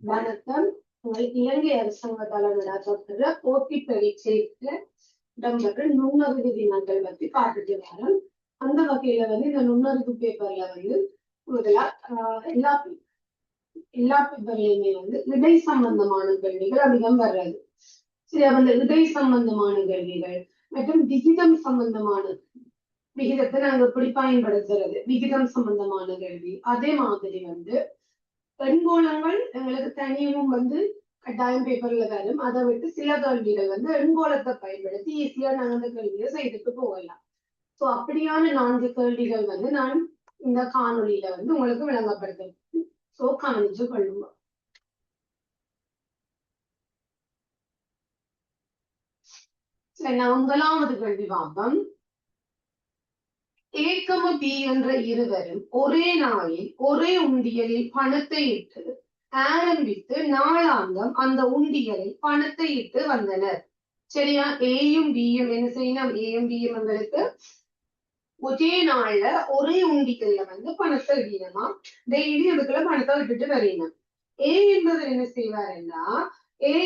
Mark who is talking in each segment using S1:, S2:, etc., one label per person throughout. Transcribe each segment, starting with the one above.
S1: வணக்கம். இலங்கை அரசாங்கத்தால நடாத்தப்படுற போட்டி பரீட்சைக்கு இடம்பெற்ற நுண்ணறிவு வினாக்கள் பத்தி பார்த்துட்டு வரோம். அந்த வகையில இந்த நுண்ணறிவு பேப்பர்ல கூடுதலா எல்லா பேப்பர்லயுமே இடை சம்பந்தமான கேள்விகள் அதிகம் வர்றது. சரி, அந்த இடை சம்பந்தமான கேள்விகள் மற்றும் விகிதம் சம்பந்தமான விகிதத்தை நாங்க எப்படி பயன்படுத்துறது, விகிதம் சம்பந்தமான கேள்வி. அதே மாதிரி எண்கோளங்கள் எங்களுக்கு தனியும் கட்டாயம் பேப்பர்ல வரும். அதை விட்டு சில கேள்விகள் எண்கோளத்தை பயன்படுத்தி ஈஸியா நாங்க அந்த கேள்வியை செய்துட்டு போகலாம். சோ அப்படியான 4 கேள்விகள் நான் இந்த காணொலியில உங்களுக்கு விளங்கப்படுத்துறேன். சோ கவனிச்சு கொள்ளுங்க. முதலாவது கேள்வி பார்ப்போம். A, B என்ற இருவரும் ஒரே நாளில் ஒரே உண்டியலில் பணத்தை இட்டு ஆரம்பித்து நாளாந்தம் அந்த உண்டியலில் பணத்தை இட்டு வந்தனர். சரியா? ஏயும் பியும் என்ன செய்யணும்? ஏயும் பியும் எங்களுக்கு ஒரே நாள்ல ஒரே உண்டியல்ல பணத்தை இடினமா டெய்லி அதுக்குள்ள பணத்தை விட்டுட்டு வரணும். ஏ என்பவர் என்ன செய்வாருன்னா, ஏ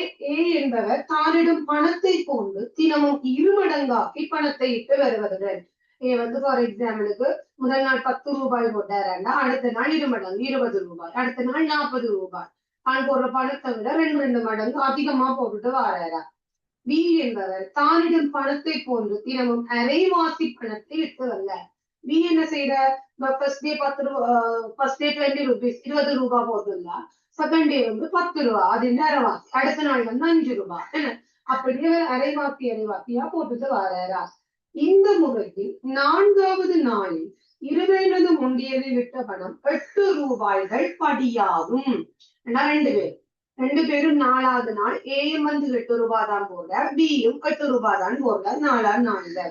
S1: என்பவர் தானிடம் பணத்தை கொண்டு தினமும் 2 மடங்காக்கி பணத்தை இட்டு வருவதுடன் ஃபார் எக்ஸாம்பிளுக்கு முதல் நாள் 10 ரூபாய் போட்டாருன்னா அடுத்த நாள் 2 மடங்கு 20 ரூபாய், அடுத்த நாள் 40 ரூபாய். தான் போடுற பணத்தை விட 2 மடங்கு அதிகமா போட்டுட்டு வாராரா. பி என்பவர் தானிடம் பணத்தை போன்று தினமும் அரைவாசி பணத்தை இட்டு வந்தார். பி என்ன செய்யற? First day 10 first day 20 rupees 20 ரூபாய் போட்டுருந்தா, செகண்ட் டே 10 ரூபாய், அது அரைவாசி, அடுத்த நாள் 5 ரூபாய், அப்படியே அரைவாசியா போட்டுட்டு வாராரா. இந்த முறையில் 4வது நாளில் 20 முண்டியலில் விட்ட பணம் 8 ரூபாய்கள் படியாகும். 2 பேரும் 4வது நாள் ஏயும் 8 ரூபாய் தான் போடுறார், பியும் 8 ரூபாய் தான் போடுறார். 4ஆம் நாள்ல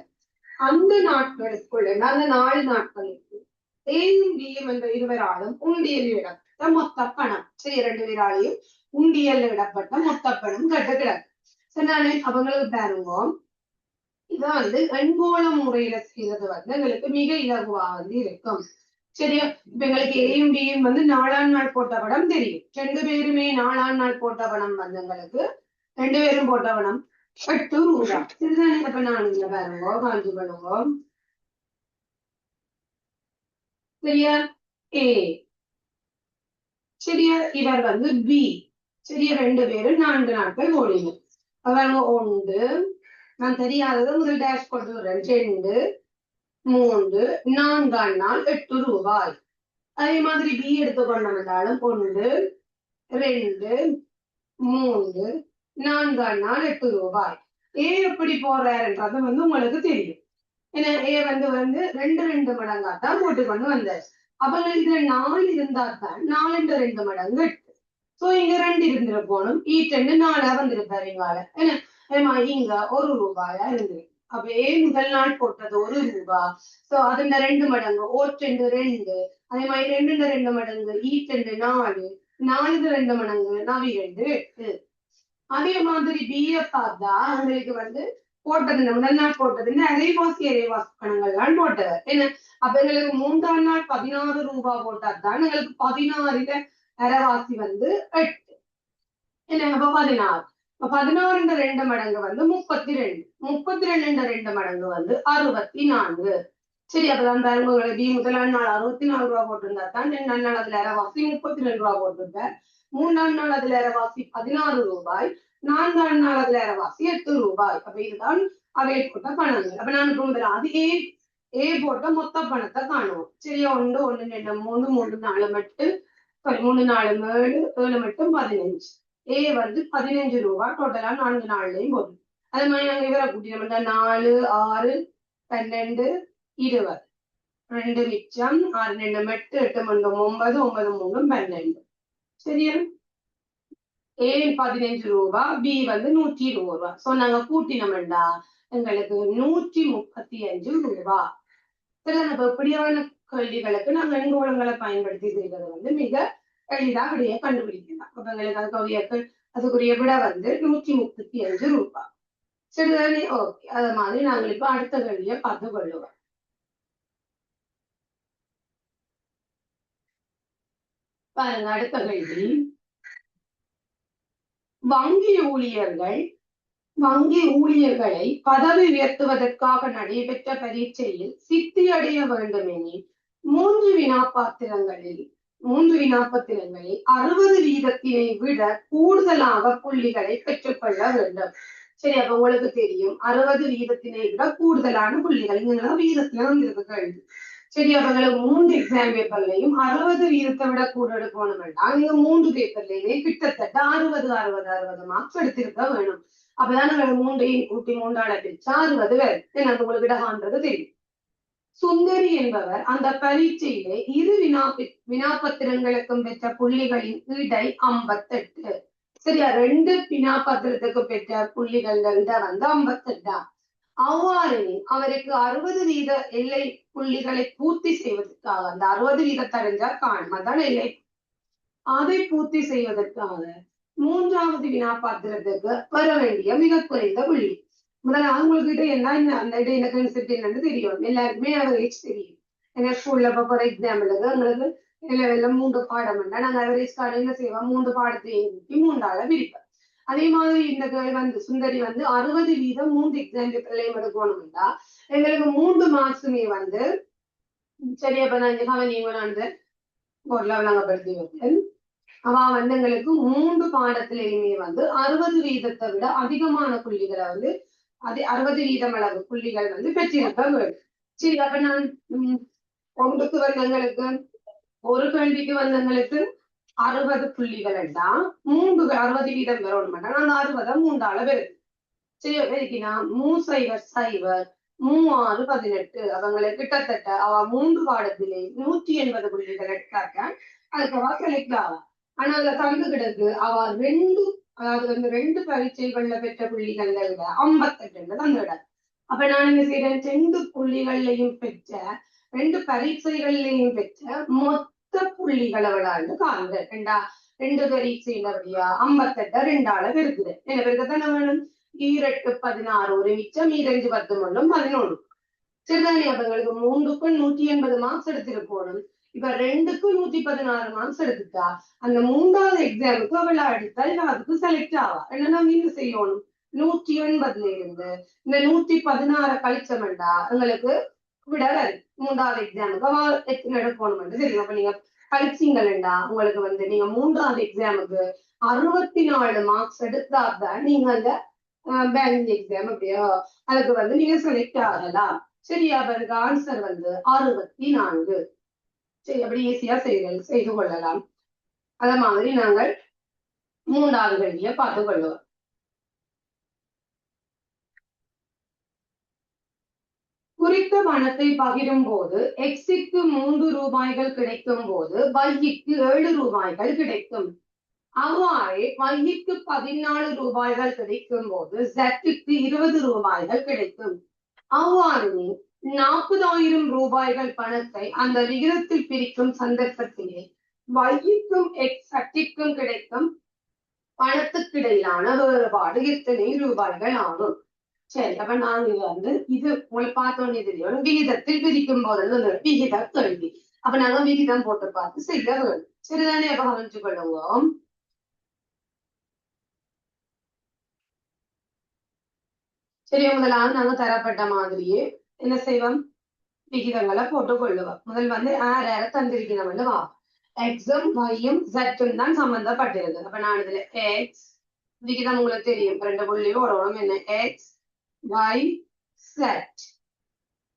S1: அந்த நாட்களுக்குள்ள அந்த 4 நாட்களுக்கு ஏயும் பியும் என்ற இருவராலும் உண்டியலில் இடப்பட்ட மொத்த பணம், சரி, 2 பேராலையும் உண்டியல் இடப்பட்ட மொத்த பணம் கட்டுக்கிறார். சரி, அவங்களுக்கு பாருங்க, இதை எண்கோள முறையில செய்யறது எங்களுக்கு மிக இலகுவா இருக்கும். சரியா? இப்ப எங்களுக்கு ஏயும் பியும் 4ஆம் நாள் போட்ட படம் தெரியும். 2 பேருமே 4ஆம் நாள் போட்ட படம் எங்களுக்கு 2 பேரும் போட்ட படம் 8 ரூபாய். சரிதானே? அப்ப நான் இங்க பாருங்க, காஞ்சி பண்ணுங்க. சரியா? ஏ, சரியா? இவர் பி, சரியா? 2 பேரும் 4 நாட்கள் ஓடிங்க. அவங்க 1, நான் தெரியாதது முதல் டேஷ் போட்டு விடுறேன், 2, 3, 4ஆம் நாள் 8 ரூபாய். அதே மாதிரி பி எடுத்துக்கொண்டாலும் 1, 2, 3, 4ஆம் நாள் 8 ரூபாய். ஏ எப்படி போறாருன்றது உங்களுக்கு தெரியும். ஏன்னா ஏ 2 மடங்காத்தான் போட்டுக்கொண்டு வந்தார். அப்ப இதுல 4 இருந்தா தான் 4 2 மடங்கு 8. சோ இங்க 2 இருந்துட போகணும். 4 வந்திருப்பாரு இங்கால. ஏன்னா இங்க 1 ரூபாயா இருந்து. அப்ப ஏ முதல் நாள் போட்டது 1 ரூபாய். சோ அதுல 2 மடங்கு 2, அதே மாதிரி 2 மடங்கு 4, 4 2 மடங்கு 2, 8. அதே மாதிரி பிஏ பார்த்தா உங்களுக்கு போட்டது முதல் நாள் போட்டதுன்னு அரைவாசி கணங்கள் தான் போட்டது. என்ன அப்ப எங்களுக்கு 3ஆம் நாள் 16 ரூபாய் போட்டாதான் எங்களுக்கு 16 அரைவாசி 8. என்ன அப்ப 16, 16 2 மடங்கு 32, 32 2 மடங்கு 64. சரி, அப்பதான் பாருங்க, பி முதலாம் நாள் 64 ரூபாய் போட்டிருந்தா தான் 2ஆம் நாள் அதுல அரைவாசி 32 ரூபாய் போட்டிருப்பார். 3ஆம் நாள் அதுல அரைவாசி 16 ரூபாய், 4ஆம் நாள் அதுல அரைவாசி 8 ரூபாய். அப்ப இதுதான் அவை போட்ட பணங்கள். அப்ப நான் சொல்றேன், அது ஏ போட்ட மொத்த பணத்தை காணுவோம். சரியா? 1 1 2 3 3 4 மட்டும் 3 4 7 7 மட்டும் 15. ஏ 15 ரூபாய் டோட்டலா 4 நாள்லயும் போடும். அதே மாதிரி நாங்க இவரை கூட்டினோம்னா 4 6 12 20, 2 மிச்சம் 6 2 8 8 9 9 9 3 12. சரியா? ஏ 15 ரூபாய், பி 120 ரூபாய். சோ நாங்க கூட்டினோம்டா எங்களுக்கு 135 ரூபாய். சரி, நம்ம எப்படியான கேள்விகளுக்கு நாங்க எண்கோளங்களை பயன்படுத்தி செய்வது மிக எளிதாக கண்டுபிடிக்கலாம். அப்ப எங்களுக்கு அதுக்குரிய விட 135 ரூபாய். சரிதானே? ஓகே, அது மாதிரி நாங்கள் இப்ப அடுத்த கேள்வியை பார்த்து கொள்ளுவோம். பாருங்க, அடுத்த கேள்வி. வங்கி ஊழியர்களை பதவி உயர்த்துவதற்காக நடைபெற்ற பரீட்சையில் சித்தி அடைய வேண்டும் எனில் மூன்று வினாப்பத்திரங்களில் 60 வீதத்தினை விட கூடுதலாக புள்ளிகளை பெற்றுக்கொள்ள வேண்டும். சரி, அப்ப உங்களுக்கு தெரியும் 60 வீதத்தினை விட கூடுதலான புள்ளிகள் வீதத்துல வந்திருக்கு கேள்வி. சரி, அவங்களுக்கு 3 எக்ஸாம் பேப்பர்லையும் 60 வீதத்தை விட கூட எடுக்கணும் வேண்டாம். நீங்க 3 பேப்பர்லயுமே கிட்டத்தட்ட 60 மார்க்ஸ் எடுத்திருக்க வேணும். அப்பதான் நம்ம 3ஐயும் கூட்டி 3ஆல பிரிச்சா 60 வரும். அது உங்களுக்கு இடகான்றது தெரியும். சுந்தரி என்பவர் அந்த பரீட்சையிலே 2 வினாப்பத்திரங்களுக்கும் பெற்ற புள்ளிகளின் இடை 58. சரியா, 2 வினாப்பத்திரத்துக்கு பெற்ற புள்ளிகள் இட வந்து 58. அவ்வாறு அவருக்கு 60 வீத எல்லை புள்ளிகளை பூர்த்தி செய்வதற்காக அந்த 60 வீதத்தை அடைஞ்சா காணும், அதான் எல்லை. அதை பூர்த்தி செய்வதற்காக 3வது வினாப்பாத்திரத்துக்கு வர வேண்டிய மிக குறைந்த புள்ளி. முதல்ல உங்களுக்கு என்ன அந்த என்ன கான்செப்ட் என்னன்னு தெரியும், எல்லாருக்குமே அவரேஜ் தெரியும். ஏன்னா ஸ்கூல்ல போற எக்ஸாம்பிளுக்கு எங்களுக்கு லெவல்ல 3 பாடம் உண்டா, நாங்க அவரேஜ் கார்டு என்ன செய்வோம், 3 பாடத்தையும் கூட்டி 3ஆல பிரிப்போம். அதே மாதிரி இந்த கேர்ள் வந்து சுந்தரி வந்து 60 வீதம் 3 எக்ஸாம் பேப்பர்லையும் எடுக்கணும்டா எங்களுக்கு 3 மார்க்ஸுமே வந்து சரியா. இப்ப நான் கவனிங்க பொருளை விளங்கப்படுத்தி வைப்பேன். அவ வந்து எங்களுக்கு 3 பாடத்திலையுமே வந்து 60 வீதத்தை விட அதிகமான புள்ளிகளை வந்து 60 வீதம் அளவு புள்ளிகள் வந்து பெற்றிருக்க வேண்டும். சரி, அப்ப நான் ஒன்றுக்கு வந்தவங்களுக்கு ஒரு கேள்விக்கு வந்தவங்களுக்கு 60 புள்ளிகள் என்றால் 60 வீதம் வரணும். அந்த 60 3ஆல வருது. சரி, பெருக்கினா 3 0 0 3 6 18 அவங்களுக்கு கிட்டத்தட்ட அவ 3 பாடத்திலே 180 புள்ளிகள் எடுத்தாக்க அதுக்கு அவ செலக்ட் ஆவா. ஆனா அதுல தந்து கிடக்கு அவ 2 பரீட்சைகள்ல பெற்ற புள்ளிகள்ல விட 58 தந்துவிட. அப்ப நான் என்ன செய்யறேன், 2 புள்ளிகள்லையும் பெற்ற 2 பரீட்சைகள்லையும் பெற்ற மொத்த புள்ளிகளை விடாண்டு காண்கிறேன். 2 பரீட்சையில வழியா 58 2ஆல பெருக்குது. என்ன பெருக்கத்தானே வேணும், 2 16 ஒரு மிச்சம் 2 10 11. சரிதானே, அப்ப எங்களுக்கு 3க்கும் 180 மார்க்ஸ் எடுத்திருக்கணும். இப்ப 2க்கும் 116 மார்க்ஸ் எடுத்துட்டா அந்த 3வது எக்ஸாமுக்கு அவளை அடித்தால் அதுக்கு செலக்ட் ஆவா. என்னன்னா நீங்க செய்யணும் 180ல இருந்து இந்த 116 கழிச்சமெண்டா எங்களுக்கு விட 3வது எக்ஸாமுக்கு அவ எத்தனை எடுக்கணும் தெரியும். அப்ப நீங்க கழிச்சிங்களா உங்களுக்கு வந்து நீங்க 3வது எக்ஸாமுக்கு 64 மார்க்ஸ் எடுத்தாதான் நீங்க அந்த பேங்கிங் எக்ஸாம் அப்படியோ அதுக்கு வந்து நீங்க செலக்ட் ஆகலாம். சரியா, அதுக்கு ஆன்சர் வந்து 64. சரி, அப்படி ஈஸியா செய்து கொள்ளலாம். அத மாதிரி நாங்கள் 3வது கேள்வியை பார்த்து கொள்ளுவோம். குறித்த பணத்தை பகிரும் போது எக்ஸுக்கு 3 ரூபாய்கள் கிடைக்கும் போது வைக்கு 7 ரூபாய்கள் கிடைக்கும். அவ்வாறே வைக்கு 14 ரூபாய்கள் கிடைக்கும் போது ஜட்டுக்கு 20 ரூபாய்கள் கிடைக்கும். அவ்வாறு 40,000 ரூபாய்கள் பணத்தை அந்த விகிதத்தில் பிரிக்கும் சந்தர்ப்பத்திலே வைக்கும் எக்ஸுக்கும் கிடைக்கும் பணத்துக்கு இடையிலான வேறுபாடு எத்தனை ரூபாய்கள் ஆகும். சரி, அப்ப நாங்க வந்து இது உங்களுக்கு பார்த்தோன்னே தெரியும், விகிதத்தில் பிரிக்கும் போது விகித கேள்வி. அப்ப நாங்க விகிதம் போட்டு பார்த்து செய்ய வேண்டும். சரிதானே, அப்ப கவனிச்சு கொள்ளுவோம். சரி, முதலாவது நாங்க தரப்பட்ட மாதிரியே என்ன செய்வோம், விகிதங்களை போட்டு கொள்ளுவோம். முதல் வந்து யார் யார தந்திருக்கிறோம் அல்லவா, எக்ஸும் ஒய்யும் ஜெட்டும் தான் சம்பந்தப்பட்டிருக்கு. அப்ப நான் இதுல எக்ஸ் விகிதம் உங்களுக்கு தெரியும், 2 புள்ளியும் ஓடணும். என்ன எக்ஸ் ஒய் செட்.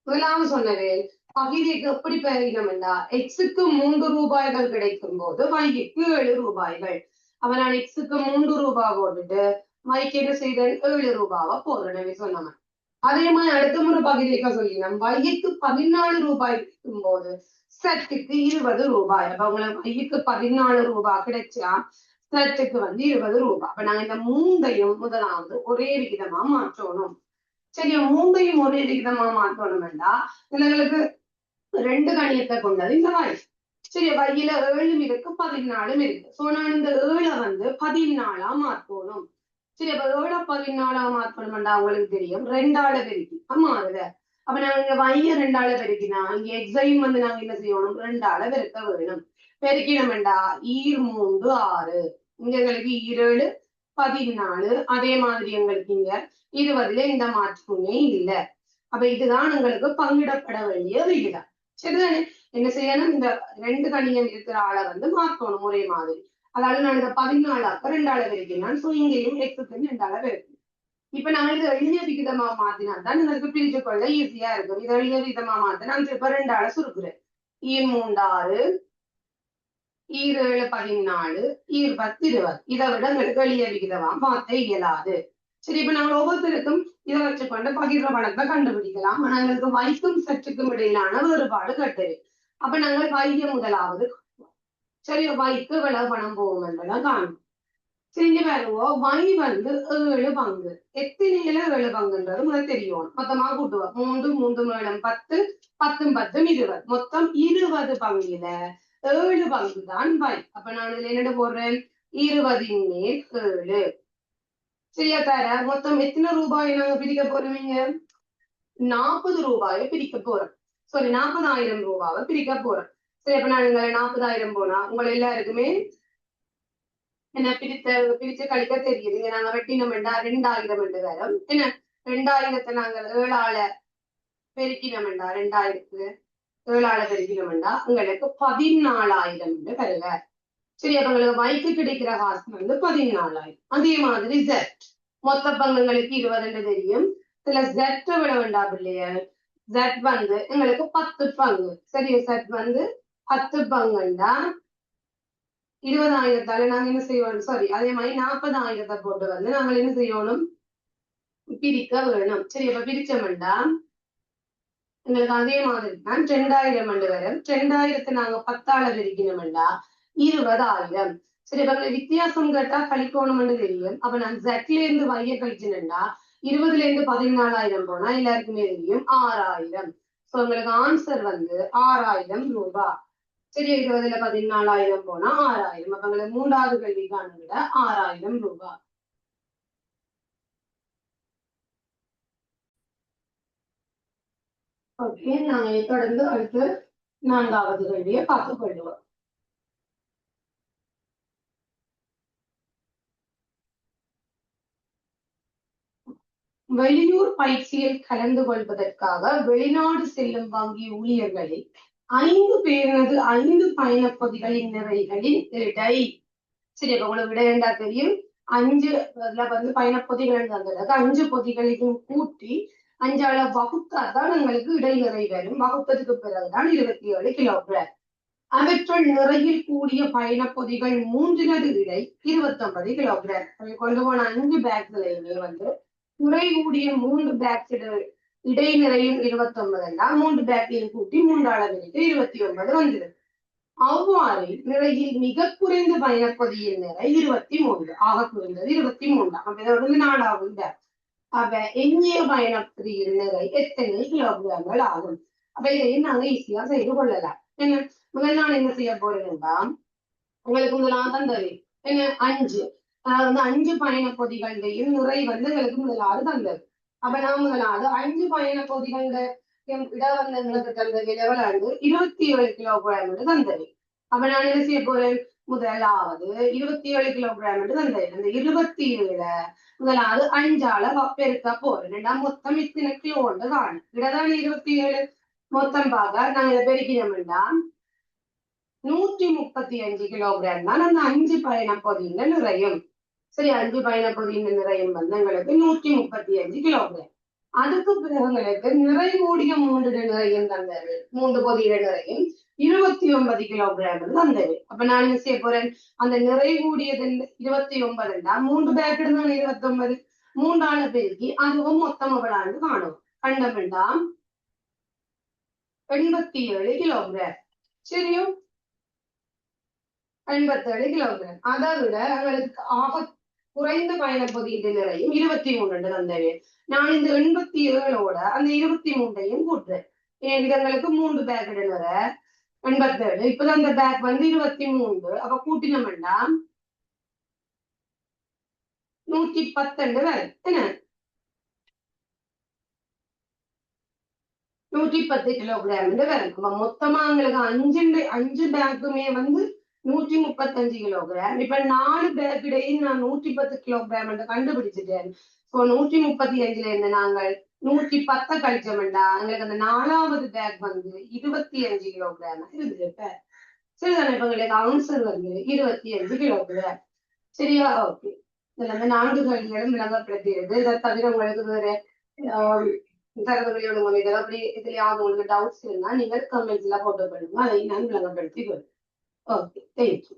S1: முதலாவது சொன்னது பகிர்வுக்கு எப்படி பெறுகிறோம்னா எக்ஸுக்கு 3 ரூபாய்கள் கிடைக்கும் போது வைக்கு 7 ரூபாய்கள். அப்ப நான் எக்ஸுக்கு 3 ரூபாய் போட்டுட்டு வைக்கு என்ன செய்தேன் 7 ரூபாவா போடுறேன் சொன்னாங்க. அதே மாதிரி அடுத்த முறை பகிர்வுக்க சொல்லினோம் வைக்கு 14 ரூபாய் கிடைக்கும் போது செட்டுக்கு 20 ரூபாய். அப்ப உங்களுக்கு வைக்கு 14 ரூபாய் கிடைச்சா செட்டுக்கு வந்து 20 ரூபாய். அப்ப நாங்க இந்த 3ஐயும் முதலாவது ஒரே விகிதமா மாற்றணும். சரியா, 3ஐயும் ஒரே விகிதமா மாற்றணும்டா எங்களுக்கு 2 கணியத்தை கொண்டது இந்த வாய். சரி, வையில 7 இருக்கு 14 இருக்கு. சோ நான் இந்த 7 வந்து 14ஆ மாற்றணும். சரி, அப்ப 7 14ஆ மாற்றணும்டா உங்களுக்கு தெரியும் 2ஆல பெருக்கி மாறுத. அப்ப நாங்க இங்க வைய 2ஆல பெருக்கினா இங்க எக்ஸையும் வந்து நாங்க என்ன செய்யணும் 2ஆல பெருக்க வேணும். பெருக்கினோம்டா 2 3 6 இங்க எங்களுக்கு 7 14 அதே மாதிரி எங்களுக்கு இங்க 20ல இந்த மாற்றமே இல்ல. அப்ப இதுதான் உங்களுக்கு பங்கிடப்பட வேண்டிய விகிதம். சரிதானே? என்ன செய்யணும், இந்த ரெண்டு கணியம் இருக்கிற ஆளை வந்து மாற்றணும் ஒரே மாதிரி. அதாவது நான் இந்த 14 2ஆல பெருக்கினேன். சோ இங்கேயும் எக்ஸுக்கு 2ஆல பெருக்கணும். இப்ப நான் இது எளிய விகிதமா மாத்தினா தான் உங்களுக்கு பிரிச்சு கொள்ள ஈஸியா இருக்கும். இது எளிய விகிதமா மாத்த நான் இப்ப 2ஆல சுருக்குறேன். 3 6 7 14 20 20. இதை விட உங்களுக்கு எளிய விகிதமா மாத்த இயலாது. சரி, இப்ப நாங்கள் ஒவ்வொருத்தருக்கும் இதை வச்சுக்கொண்டு பகிர்ற பணத்தை கண்டுபிடிக்கலாம். ஆனா எங்களுக்கு வைக்கும் சற்றுக்கும் இடையிலான வேறுபாடு கட்டுது. அப்ப நாங்கள் வைய முதலாவது சரி வைக்கு எவ்வளவு பணம் போகும் என்பதை காணும். சரி பாருவோம், வை வந்து 7 பங்கு. எத்தனையில 7 பங்குன்றது உங்களுக்கு தெரியும். மொத்தமா கூட்டுவோம். 3 3 மேடம் 10 10 10 20. மொத்தம் 20 பங்குல 7 பங்கு தான் வை. அப்ப நான் இதுல என்னென்ன போடுறேன், 20 மேல் 7. சரியா தர மொத்தம் எத்தனை ரூபாய் நாங்க பிரிக்க போறோம், 40 ரூபாயை பிரிக்க போறோம். சாரி 40,000 ரூபாவை பிரிக்க போறோம். சரி, அப்ப நான் 40,000 போனா உங்களை எல்லாருக்குமே என்ன பிரிச்சு கழிக்க தெரியுது. இங்க நாங்க வெட்டினம் என்றா 2000 என்று வரும். என்ன 2000 நாங்கள் 7ஆல பெருக்கினம் என்றா 2000 7ஆல பெருக்கினம் என்றா உங்களுக்கு 14,000 என்று வருக. சரி, அப்ப உங்களுக்கு வைக்கு கிடைக்கிற காசு வந்து 14,000. அதே மாதிரி ஜெட் மொத்த பங்குங்களுக்கு 20 தெரியும். சில ஜெட் விட வேண்டாம் இல்லையா, ஜெட் வந்து எங்களுக்கு 10 பங்கு. சரி, ஜெட் வந்து 10 பங்குண்டா 20,000 நாங்க என்ன செய்வோம், சாரி அதே மாதிரி 40,000 போட்டு வந்து நாங்க என்ன செய்யணும், பிரிக்க வேணும். சரி, அப்ப பிரிச்சோம்டா எங்களுக்கு அதே மாதிரி தான் 2000 வரும். 2000 நாங்க 10ஆல பிரிக்கணும்டா 20,000. சரி, இப்ப வித்தியாசம் கேட்டா கழிக்கணும்னு தெரியும். அப்ப நான் ஜெட்ல இருந்து வைய கழிச்சுனா 20ல இருந்து 14,000 போனா எல்லாருக்குமே தெரியும் 6,000. சோ உங்களுக்கு ஆன்சர் வந்து 6,000 ரூபாய். சரி, 20ல 14,000 போனா 6,000. அப்ப உங்களுக்கு 3வது கேள்விக்கான விட 6,000 ரூபாய். ஓகே, நாங்க தொடர்ந்து அடுத்து 4வது கேள்வியை பார்த்துக் கொள்வோம். வெளியூர் பயிற்சியில் கலந்து கொள்வதற்காக வெளிநாடு செல்லும் வங்கி ஊழியர்களில் 5 பேரது 5 பயணப்பகுதிகளின் நிறைகளின் இடை. சரி, அப்ப உங்களுக்கு விட வேண்டா தெரியும். 5 வந்து பயணப்பொதிகள் தந்தது 5 பொதிகளையும் கூட்டி 5ஆல வகுத்தாதான் உங்களுக்கு இடைநிறை வரும். வகுப்பதுக்கு பிறகுதான் 27 கிலோகிராம். அவற்றுள் நிறையில் கூடிய பயணப்பொதிகள் 3னது இடை 29 கிலோகிராம். கொண்டு போன 5 பேக்களையுமே வந்து நிறை கூடிய 3 பேக் இடை நிறையும் 29 3 பேக்கையும் கூட்டி 3ஆல பெருக்கி 29 வந்தது. அவ்வாறு நிறையில் மிக குறைந்த பயணப்பகுதியின் நிறை 23. ஆக குறைந்தது 23. அப்ப இதோட 4வது பேக். அப்ப எஞ்சிய பயணப்பகுதியின் நிறை எத்தனை கிலோகிராம்கள் ஆகும்? அப்ப இதையும் நாங்க ஈஸியா செய்து கொள்ளலாம். என்ன முதல் நான் என்ன செய்ய போறேன்னா, உங்களுக்கு முதலாம் தந்தது என்ன 5, அதாவது 5 பயணப்பகுதிகளையும் நிறை வந்து எங்களுக்கு முதலாவது தந்தது. அப்ப நான் முதலாவது 5 பயணப்பகுதிகள இட வந்து எங்களுக்கு தந்தது எவ்வளவு 27 கிலோகிராம் என்று தந்தது. அப்ப நான் என்ன செய்ய போறேன், முதலாவது 27 கிலோகிராம் என்று தந்தது. அந்த 27 முதலாவது 5ஆல பெருக்க போறேன். ரெண்டாம் மொத்தம் இத்தனை கிலோ ஒன்று காணும். இடதான் 27 மொத்தம் பார்க்க நாங்க இதை பெருக்கினோம்னா 135 கிலோகிராம் தான் அந்த 5 பயணப்பகுதியில நிறையும். சரி, 5 பயணப்பகுதியின் நிறையும் வந்து எங்களுக்கு 135 கிலோகிராம். அதுக்கு பிறகு எங்களுக்கு நிறை கூடிய 3 நிறையும் தந்தது. 3 பொதியிட நிறையும் 29 கிலோகிராம் தந்தது. அப்ப நான் என்ன செய்ய போறேன், அந்த நிறை கூடியது 29 3 பேக் இருந்தால் 29 3ஆல பெருக்கி அதுவும் மொத்தம் எவ்வளவு காணும். கண்டமெண்டா 87 கிலோகிராம். சரியோ, 87 கிலோகிராம். அதை விட எங்களுக்கு ஆக குறைந்த பயணப்பகுதியின் நிறையும் 23 தந்தது. நான் இந்த 87ஓட அந்த 23ஐயும் கூட்டுறேன். எங்களுக்கு 3 பேக் நிறை 87. இப்பதான் அந்த பேக் வந்து 23. அப்ப கூட்டினோம்னா 110 வரும். என்ன 110 கிலோகிராம் வரும். அப்ப மொத்தமா எங்களுக்கு 5 பேக்குமே வந்து 135 கிலோகிராம். இப்ப 4 பேக் இடையே நான் 110 கிலோகிராம் என்று கண்டுபிடிச்சிட்டேன். இப்போ 135ல இருந்து நாங்கள் 110 கழிச்சோம்டா எங்களுக்கு அந்த 4வது பேக் வந்து 25 கிலோகிராம் இருந்திருப்ப. சரிதானே? இப்ப எங்களுக்கு ஆன்சர் வந்து 25 கிலோகிராம். சரியா? ஓகே. இதுல வந்து 4 கழிகளும் விளங்கப்படுத்தியது. இதை தவிர உங்களுக்கு வேற தகவல்களோட உங்களுக்கு அப்படி இதுலயாவது உங்களுக்கு டவுட்ஸ் இருந்தா நீங்கள் கமெண்ட்ஸ்ல போட்டு பண்ணுங்க. அதை நான் விளங்கப்படுத்தி கொடுப்பேன். Okay, thank you.